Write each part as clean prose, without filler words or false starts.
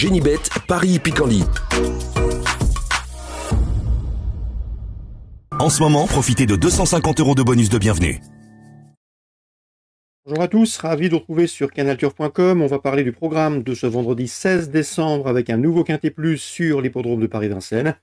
Génibet, Paris-Picardie. En ce moment, profitez de 250 € de bonus de bienvenue. Bonjour à tous, ravi de vous retrouver sur canalturf.com. On va parler du programme de ce vendredi 16 décembre avec un nouveau Quintet Plus sur l'hippodrome de Paris-Vincennes.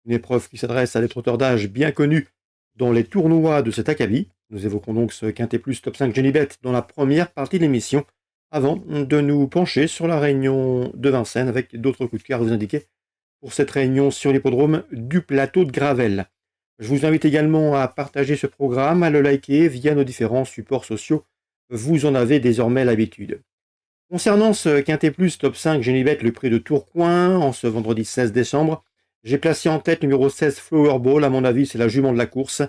Une épreuve qui s'adresse à des trotteurs d'âge bien connus dans les tournois de cet acabit. Nous évoquons donc ce Quintet Plus Top 5 Génibet dans la première partie de l'émission, avant de nous pencher sur la réunion de Vincennes avec d'autres coups de cœur à vous indiquer pour cette réunion sur l'hippodrome du plateau de Gravelle. Je vous invite également à partager ce programme, à le liker via nos différents supports sociaux. Vous en avez désormais l'habitude. Concernant ce Quintet Plus Top 5 Génibet, le prix de Tourcoing, en ce vendredi 16 décembre, j'ai placé en tête numéro 16 Flower Ball. À mon avis, c'est la jument de la course.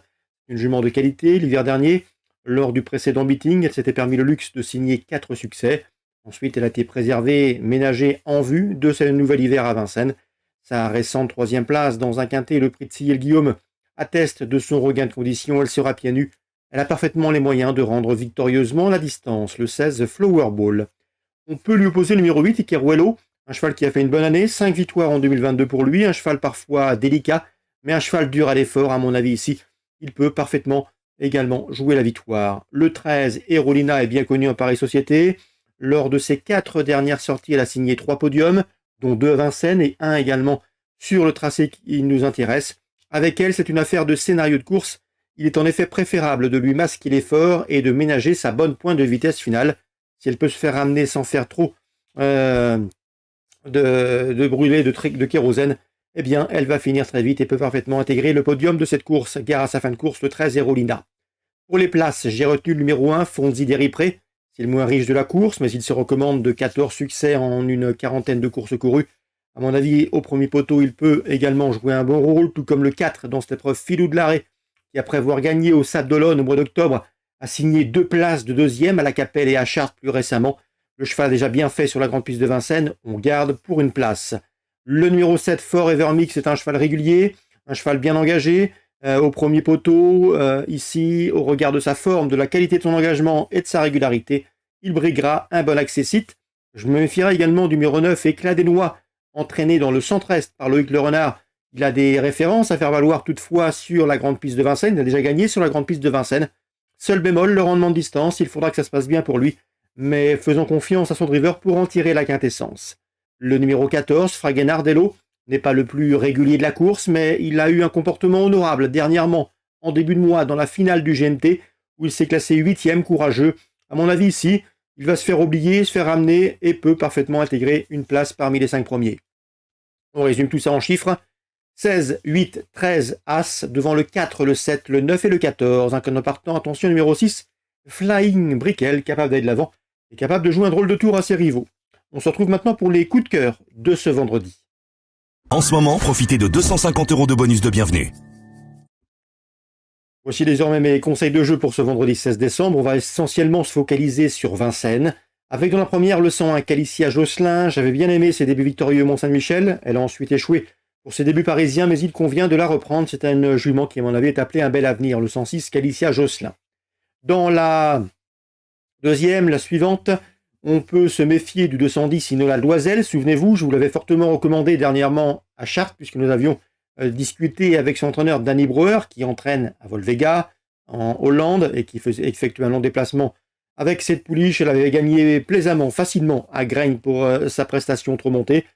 Une jument de qualité. L'hiver dernier, lors du précédent meeting, elle s'était permis le luxe de signer 4 succès. Ensuite, elle a été préservée, ménagée en vue de ce nouvel hiver à Vincennes. Sa récente 3e place dans un quintet, le prix de Sillé-Guillaume, atteste de son regain de condition. Elle sera pieds nus. Elle a parfaitement les moyens de rendre victorieusement la distance, le 16 Flower Ball. On peut lui opposer le numéro 8, Ikeruelo, un cheval qui a fait une bonne année, 5 victoires en 2022 pour lui, un cheval parfois délicat, mais un cheval dur à l'effort, à mon avis ici. Il peut parfaitement également jouer la victoire. Le 13, Erolina, est bien connu en Paris Société. Lors de ses 4 dernières sorties, elle a signé 3 podiums, dont 2 à Vincennes et 1 également sur le tracé qui nous intéresse. Avec elle, c'est une affaire de scénario de course. Il est en effet préférable de lui masquer l'effort et de ménager sa bonne pointe de vitesse finale. Si elle peut se faire ramener sans faire trop de brûler de kérosène, eh bien, elle va finir très vite et peut parfaitement intégrer le podium de cette course. Gare à sa fin de course, le 13 Erolina. Pour les places, j'ai retenu le numéro 1, Fonzi Deripré. C'est le moins riche de la course, mais il se recommande de 14 succès en une quarantaine de courses courues. À mon avis, au premier poteau, il peut également jouer un bon rôle, tout comme le 4 dans cette épreuve, Filou de l'Arrêt, qui après avoir gagné au Stade d'Olonne au mois d'octobre, a signé 2 places de 2e à la Capelle et à Chartres plus récemment. Le cheval a déjà bien fait sur la grande piste de Vincennes, on garde pour une place. Le numéro 7, Fort Evermix, est un cheval régulier, un cheval bien engagé, au premier poteau, ici, au regard de sa forme, de la qualité de son engagement et de sa régularité, il briguera un bon accessite. Je me méfierai également du numéro 9, Éclat des Noix, entraîné dans le centre-est par Loïc Le Renard. Il a des références à faire valoir toutefois sur la grande piste de Vincennes. Il a déjà gagné sur la grande piste de Vincennes. Seul bémol, le rendement de distance. Il faudra que ça se passe bien pour lui. Mais faisons confiance à son driver pour en tirer la quintessence. Le numéro 14, Fraguenardello, n'est pas le plus régulier de la course, mais il a eu un comportement honorable dernièrement, en début de mois, dans la finale du GNT, où il s'est classé 8e, courageux. À mon avis, ici, il va se faire oublier, se faire ramener et peut parfaitement intégrer une place parmi les 5 premiers. On résume tout ça en chiffres. 16, 8, 13, As, devant le 4, le 7, le 9 et le 14. Un canot partant, attention, numéro 6, Flying Brickell, capable d'aller de l'avant et capable de jouer un drôle de tour à ses rivaux. On se retrouve maintenant pour les coups de cœur de ce vendredi. En ce moment, profitez de 250 € de bonus de bienvenue. Voici désormais mes conseils de jeu pour ce vendredi 16 décembre. On va essentiellement se focaliser sur Vincennes. Avec dans la première le 101 Calicia Josselin. J'avais bien aimé ses débuts victorieux au Mont-Saint-Michel. Elle a ensuite échoué pour ses débuts parisiens, mais il convient de la reprendre. C'est un jument qui, à mon avis, est appelé un bel avenir, le 106 Calicia Josselin. Dans la deuxième, la suivante, on peut se méfier du 210 Inola Loisel. Souvenez-vous, je vous l'avais fortement recommandé dernièrement à Chartres, puisque nous avions discuté avec son entraîneur Danny Breuer, qui entraîne à Volvega, en Hollande, et qui effectue un long déplacement avec cette pouliche. Elle avait gagné plaisamment, facilement à Graigne pour sa prestation trop montée.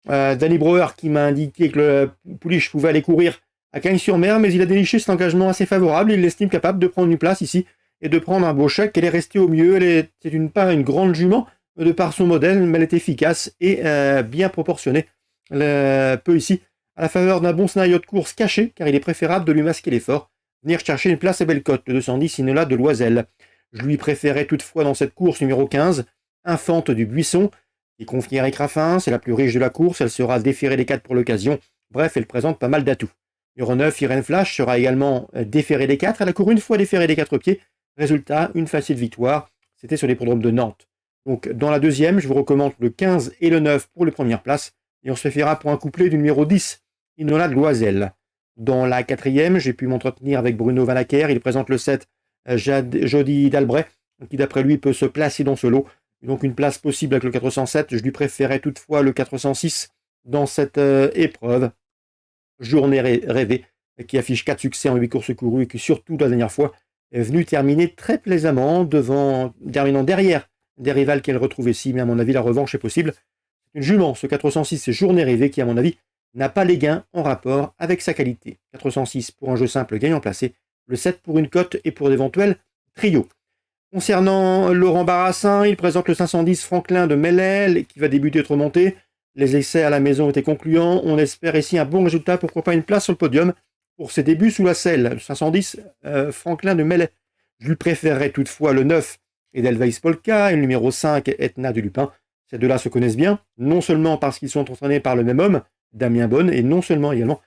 Danny Breuer qui m'a indiqué que le pouliche pouvait aller courir à Cagnes-sur-Mer, mais il a déniché cet engagement assez favorable. Il l'estime capable de prendre une place ici et de prendre un beau chèque. Elle est restée au mieux. C'est pas une grande jument de par son modèle, mais elle est efficace et bien proportionnée. Elle peut ici, à la faveur d'un bon scénario de course caché, car il est préférable de lui masquer l'effort, venir chercher une place à Bellecote, le 210 Inola de Loisel. Je lui préférais toutefois dans cette course numéro 15, Infante du Buisson, qui confie Eric Raffin, c'est la plus riche de la course, elle sera déférée des 4 pour l'occasion. Bref, elle présente pas mal d'atouts. Numéro 9, Irene Flash, sera également déférée des 4. Elle a couru une fois déférée des 4 pieds. Résultat, une facile victoire. C'était sur l'hippodrome de Nantes. Donc, dans la deuxième, je vous recommande le 15 et le 9 pour les premières places. Et on se fera pour un couplet du numéro 10, Inola de Loisel. Dans la quatrième, j'ai pu m'entretenir avec Bruno Valaquer. Il présente le 7, Jody d'Albret, qui d'après lui peut se placer dans ce lot. Donc une place possible avec le 407. Je lui préférais toutefois le 406 dans cette épreuve. Journée rêvée, qui affiche 4 succès en 8 courses courues et qui surtout la dernière fois est venue terminer très plaisamment terminant derrière des rivales qu'elle retrouvait ici, mais à mon avis la revanche est possible. C'est une jument, ce 406, c'est Journée rêvée qui à mon avis n'a pas les gains en rapport avec sa qualité. 406 pour un jeu simple gagnant placé, le 7 pour une cote et pour d'éventuels trios. Concernant Laurent Barassin, il présente le 510 Franklin de Mellel qui va débuter et être remonté. Les essais à la maison étaient concluants. On espère ici un bon résultat, pourquoi pas une place sur le podium pour ses débuts sous la selle. Le 510 Franklin de Mellel. Je lui préférerais toutefois le 9 Edelweiss Polka et le numéro 5 Etna du Lupin. Ces deux-là se connaissent bien, non seulement parce qu'ils sont entraînés par le même homme, Damien Bonne, et non seulement également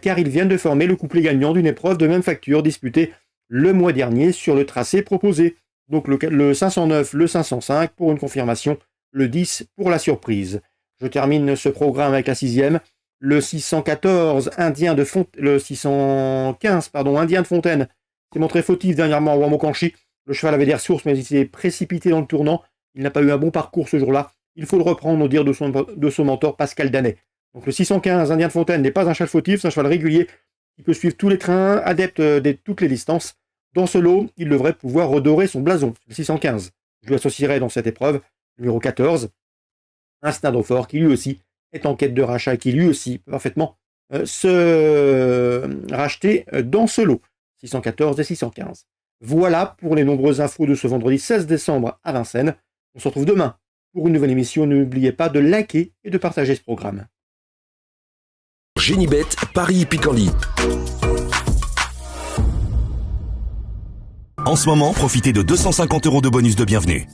car ils viennent de former le couplet gagnant d'une épreuve de même facture disputée le mois dernier sur le tracé proposé. Donc le 509, le 505 pour une confirmation, le 10 pour la surprise. Je termine ce programme avec la 6e, le 614 Indien de Fontaine s'est montré fautif dernièrement au Wamokanchi. Le cheval avait des ressources mais il s'est précipité dans le tournant. Il n'a pas eu un bon parcours ce jour-là. Il faut le reprendre au dire de son mentor Pascal Danet. Donc le 615 Indien de Fontaine n'est pas un cheval fautif, c'est un cheval régulier qui peut suivre tous les trains, adepte de toutes les distances. Dans ce lot, il devrait pouvoir redorer son blason. Le 615, je lui associerai dans cette épreuve, numéro 14, Instinct d'Eau-Fort, qui lui aussi est en quête de rachat et qui lui aussi peut parfaitement se racheter dans ce lot. 614 et 615. Voilà pour les nombreuses infos de ce vendredi 16 décembre à Vincennes. On se retrouve demain pour une nouvelle émission. N'oubliez pas de liker et de partager ce programme. Génibet, Paris Picanly. En ce moment, profitez de 250 € de bonus de bienvenue.